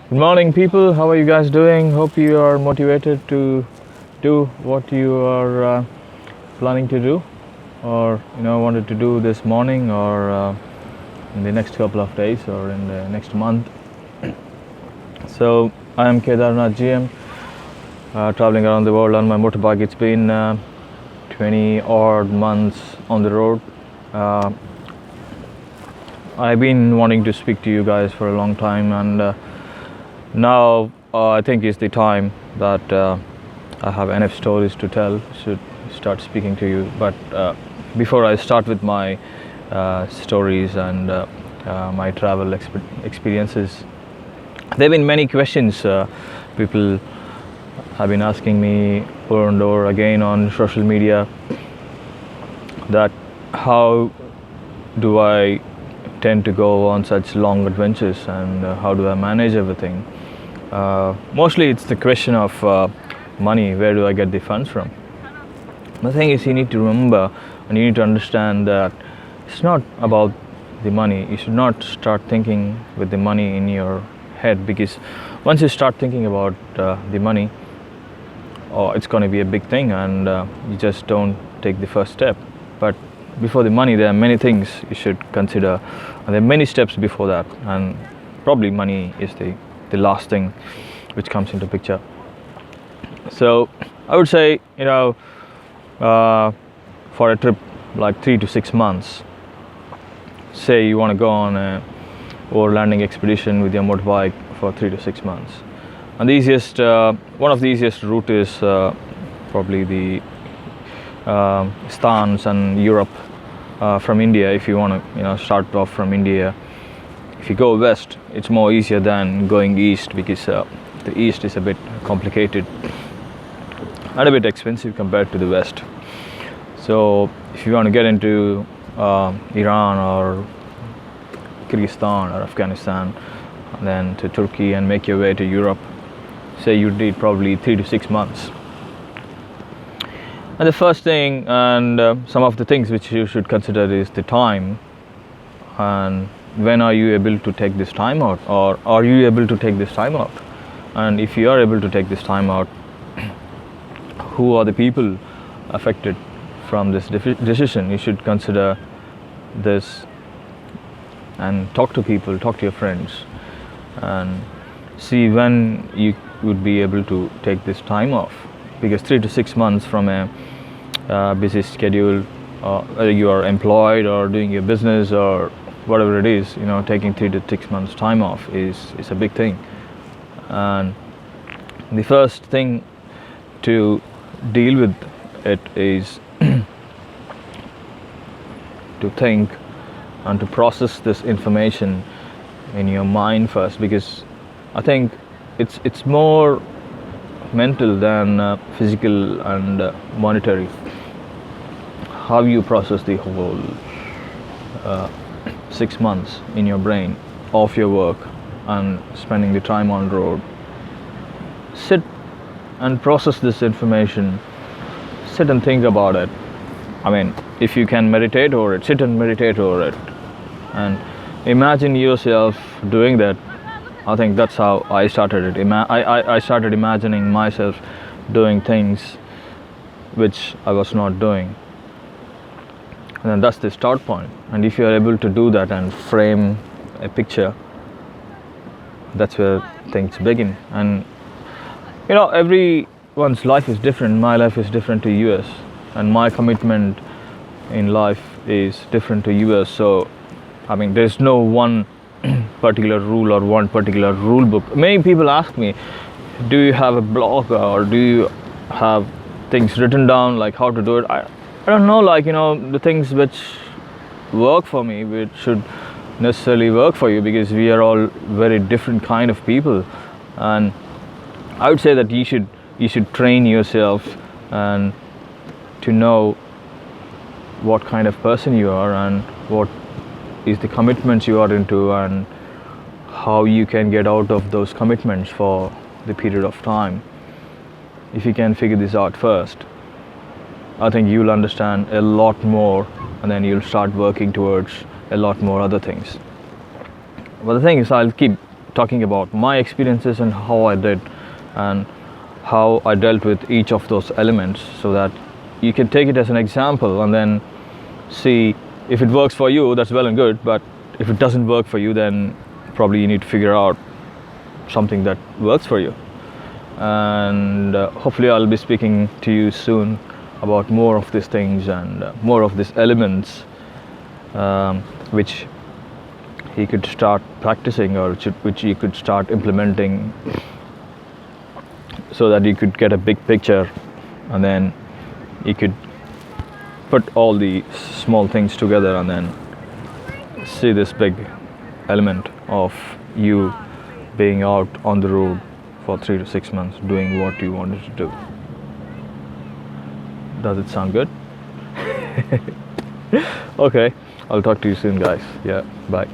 Good morning, people. How are you guys doing? Hope you are motivated to do what you are planning to do, or wanted to do this morning, or in the next couple of days, or in the next month. So I am Kedarnath GM, traveling around the world on my motorbike. It's been 20 odd months on the road. I've been wanting to speak to you guys for a long time, and now I think is the time that I have enough stories to tell, should start speaking to you. But before I start with my stories and my travel experiences, there have been many questions people have been asking me over and over again on social media, that how do I tend to go on such long adventures, and how do I manage everything. Mostly it's the question of money. Where do I get the funds from? The thing is, you need to remember and you need to understand that it's not about the money. You should not start thinking with the money in your head, because once you start thinking about the money, it's going to be a big thing, and you just don't take the first step. But before the money, there are many things you should consider, and there are many steps before that, and probably money is the last thing which comes into picture. So I would say, for a trip like 3 to 6 months, say you want to go on a overlanding expedition with your motorbike for 3 to 6 months, and the easiest one of the easiest route is probably the Stans and Europe from India. If you want to start off from India, if you go west, it's more easier than going east, because the east is a bit complicated and a bit expensive compared to the west. So if you want to get into Iran or Kyrgyzstan or Afghanistan, and then to Turkey, and make your way to Europe, say you need probably 3 to 6 months. And the first thing, and some of the things which you should consider, is the time, and when are you able to take this time out, or are you able to take this time out? And if you are able to take this time out, who are the people affected from this decision? You should consider this and talk to people, talk to your friends, and see when you would be able to take this time off. Because 3 to 6 months from a busy schedule, whether you are employed or doing your business or whatever it is, taking 3 to 6 months time off is a big thing. And the first thing to deal with it is to think and to process this information in your mind first, because I think it's more mental than physical and monetary. How you process the whole 6 months in your brain off your work and spending the time on road. Sit and process this information. Sit and think about it. I mean, if you can meditate over it, sit and meditate over it, and imagine yourself doing that. I think that's how I started it. I started imagining myself doing things which I was not doing. And then that's the start point. And if you are able to do that and frame a picture, that's where things begin. And everyone's life is different. My life is different to yours, and my commitment in life is different to yours. So I mean, there's no one particular rule or one particular rule book. Many people ask me, do you have a blog, or do you have things written down, like how to do it? I don't know, the things which work for me, which should necessarily work for you, because we are all very different kind of people. And I would say that you should train yourself and to know what kind of person you are, and what is the commitments you are into, and how you can get out of those commitments for the period of time. If you can figure this out first, I think you'll understand a lot more, and then you'll start working towards a lot more other things. But the thing is, I'll keep talking about my experiences and how I did and how I dealt with each of those elements, so that you can take it as an example and then see if it works for you, that's well and good, but if it doesn't work for you, then probably you need to figure out something that works for you. And hopefully I'll be speaking to you soon about more of these things and more of these elements, which he could start practicing, or which you could start implementing, so that you could get a big picture, and then you could put all the small things together and then see this big element of you being out on the road for 3 to 6 months doing what you wanted to do. Does it sound good? Okay, I'll talk to you soon, guys. Yeah, bye.